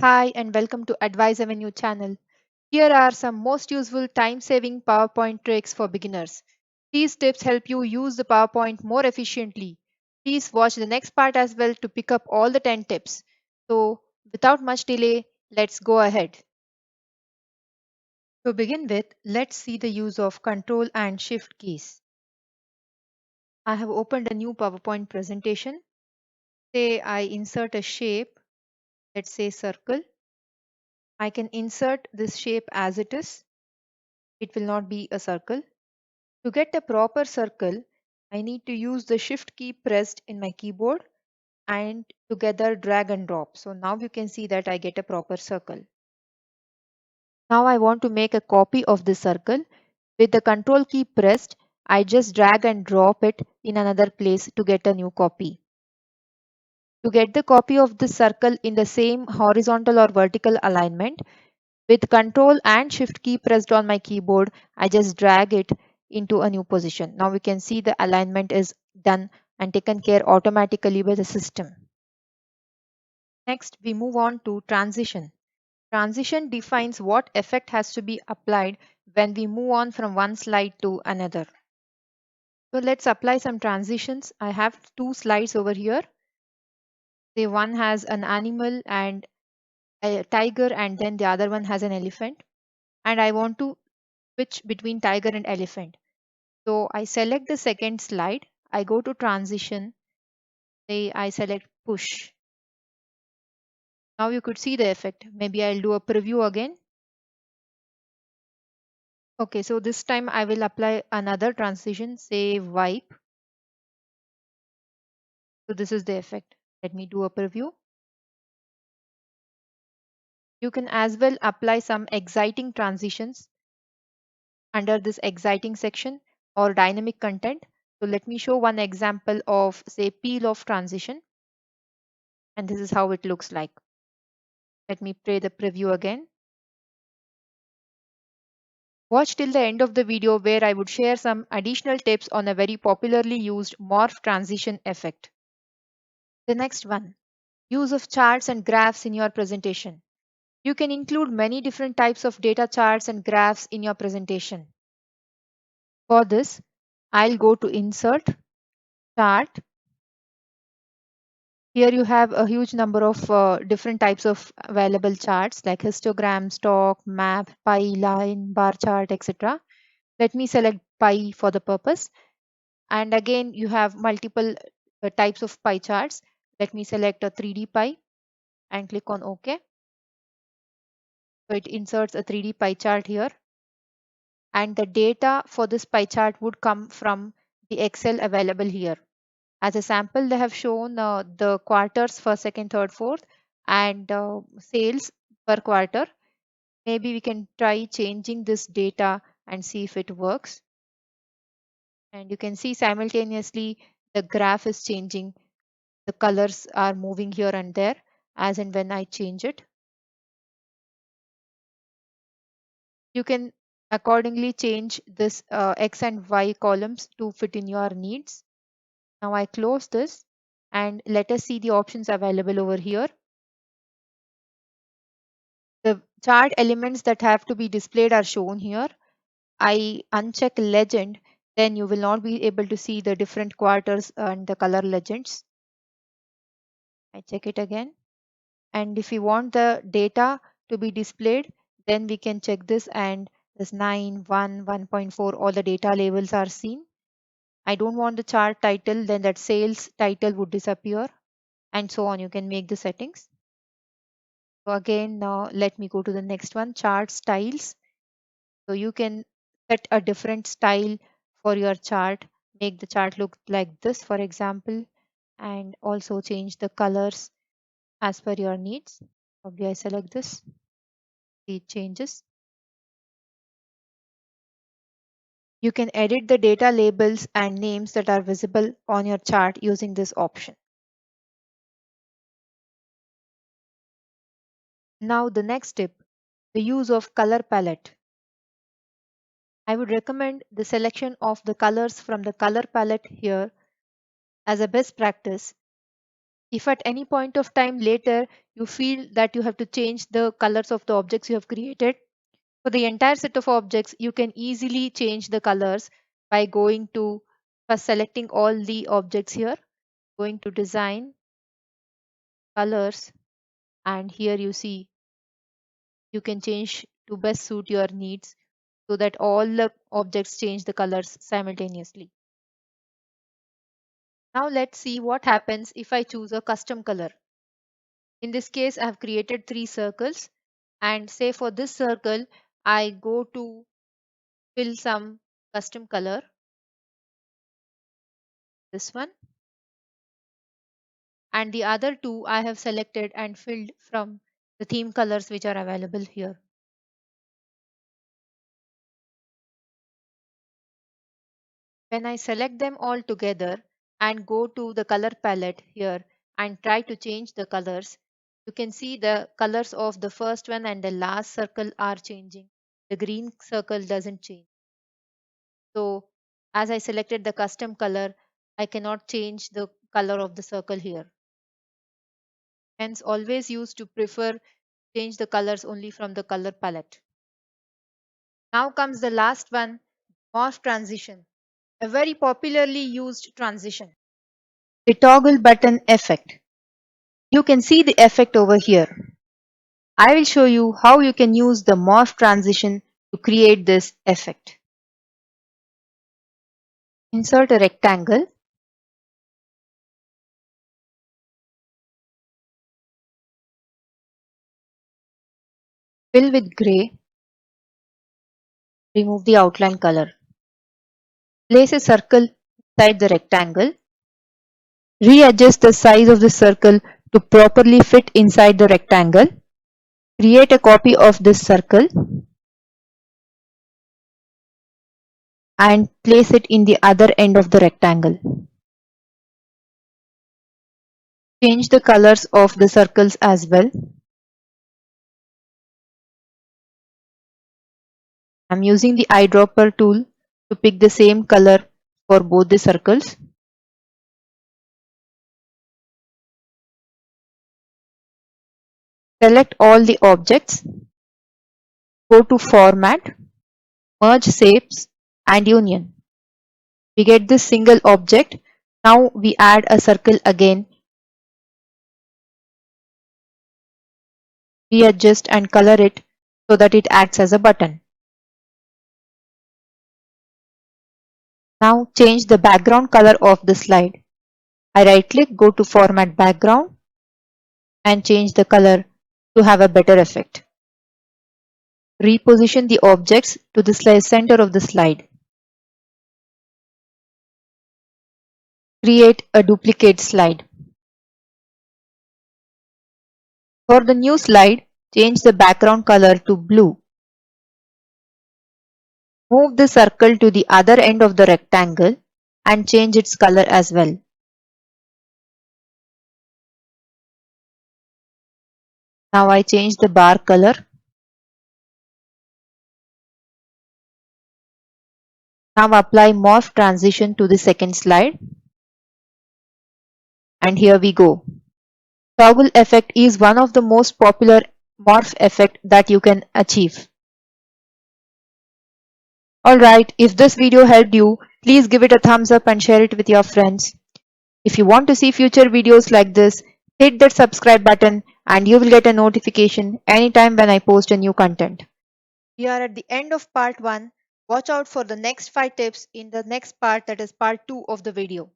Hi and welcome to Advice Avenue channel. Here are some most useful time-saving PowerPoint tricks for beginners. These tips help you use the PowerPoint more efficiently. Please watch the next part as well to pick up all the 10 tips. So, without much delay, let's go ahead. To begin with, let's see the use of Control and Shift keys. I have opened a new PowerPoint presentation. Say I insert a shape, let's say circle. I can insert this shape as it is. It will not be a circle. To get a proper circle, I need to use the shift key pressed in my keyboard and together drag and drop. So now you can see that I get a proper circle. Now I want to make a copy of this circle. With the control key pressed, I just drag and drop it in another place to get a new copy. To get the copy of this circle in the same horizontal or vertical alignment, with control and shift key pressed on my keyboard, I just drag it into a new position. Now we can see the alignment is done and taken care automatically by the system. Next, we move on to transition. Transition defines what effect has to be applied when we move on from one slide to another. So let's apply some transitions. I have two slides over here. Say one has an animal and a tiger, and then the other one has an elephant. And I want to switch between tiger and elephant. So I select the second slide. I go to transition. Say I select push. Now you could see the effect. Maybe I'll do a preview again. Okay, so this time I will apply another transition, say wipe. So this is the effect. Let me do a preview. You can as well apply some exciting transitions under this exciting section or dynamic content. So let me show one example of say peel off transition. And this is how it looks like. Let me play the preview again. Watch till the end of the video where I would share some additional tips on a very popularly used morph transition effect. The next one, use of charts and graphs in your presentation. You can include many different types of data charts and graphs in your presentation. For this, I'll go to Insert, Chart. Here you have a huge number of different types of available charts like histogram, stock, map, pie, line, bar chart, etc. Let me select pie for the purpose. And again, you have multiple types of pie charts. Let me select a 3D pie and click on OK. So it inserts a 3D pie chart here. And the data for this pie chart would come from the Excel available here. As a sample, they have shown the quarters for second, third, fourth, and sales per quarter. Maybe we can try changing this data and see if it works. And you can see simultaneously the graph is changing. The colors are moving here and there as and when I change it. You can accordingly change this X and Y columns to fit in your needs. Now I close this and let us see the options available over here. The chart elements that have to be displayed are shown here. I uncheck legend, then you will not be able to see the different quarters and the color legends. I check it again. And if we want the data to be displayed, then we can check this and this 9, 1, 1.4, all the data labels are seen. I don't want the chart title, then that sales title would disappear and so on. You can make the settings. So again, now let me go to the next one, chart styles. So you can set a different style for your chart, make the chart look like this, for example, and also change the colors as per your needs. Probably I select this, see it changes. You can edit the data labels and names that are visible on your chart using this option. Now the next tip, the use of color palette. I would recommend the selection of the colors from the color palette here as a best practice. If at any point of time later you feel that you have to change the colors of the objects you have created, for the entire set of objects, you can easily change the colors by going to first selecting all the objects here, going to design, colors, and here you see you can change to best suit your needs so that all the objects change the colors simultaneously. Now let's see what happens if I choose a custom color. In this case, I have created 3 circles, and say for this circle, I go to fill some custom color, this one, and the other two I have selected and filled from the theme colors which are available here. When I select them all together and go to the color palette here and try to change the colors, you can see the colors of the first one and the last circle are changing. The green circle doesn't change. So as I selected the custom color, I cannot change the color of the circle here. Hence always use to prefer change the colors only from the color palette. Now comes the last one, morph transition, a very popularly used transition. The toggle button effect. You can see the effect over here. I will show you how you can use the morph transition to create this effect. Insert a rectangle. Fill with gray. Remove the outline color. Place a circle inside the rectangle. Readjust the size of the circle to properly fit inside the rectangle. Create a copy of this circle and place it in the other end of the rectangle. Change the colors of the circles as well. I'm using the eyedropper tool to pick the same color for both the circles. Select all the objects. Go to Format, Merge Shapes and Union. We get this single object. Now we add a circle again. Readjust and color it so that it acts as a button. Now change the background color of the slide. I right click, go to Format Background and change the color to have a better effect. Reposition the objects to the center of the slide. Create a duplicate slide. For the new slide, change the background color to blue. Move the circle to the other end of the rectangle and change its color as well. Now I change the bar color. Now apply morph transition to the second slide. And here we go. Toggle effect is one of the most popular morph effect that you can achieve. Alright, if this video helped you, please give it a thumbs up and share it with your friends. If you want to see future videos like this, hit that subscribe button and you will get a notification anytime when I post a new content. We are at the end of part 1. Watch out for the next 5 tips in the next part, that is part 2 of the video.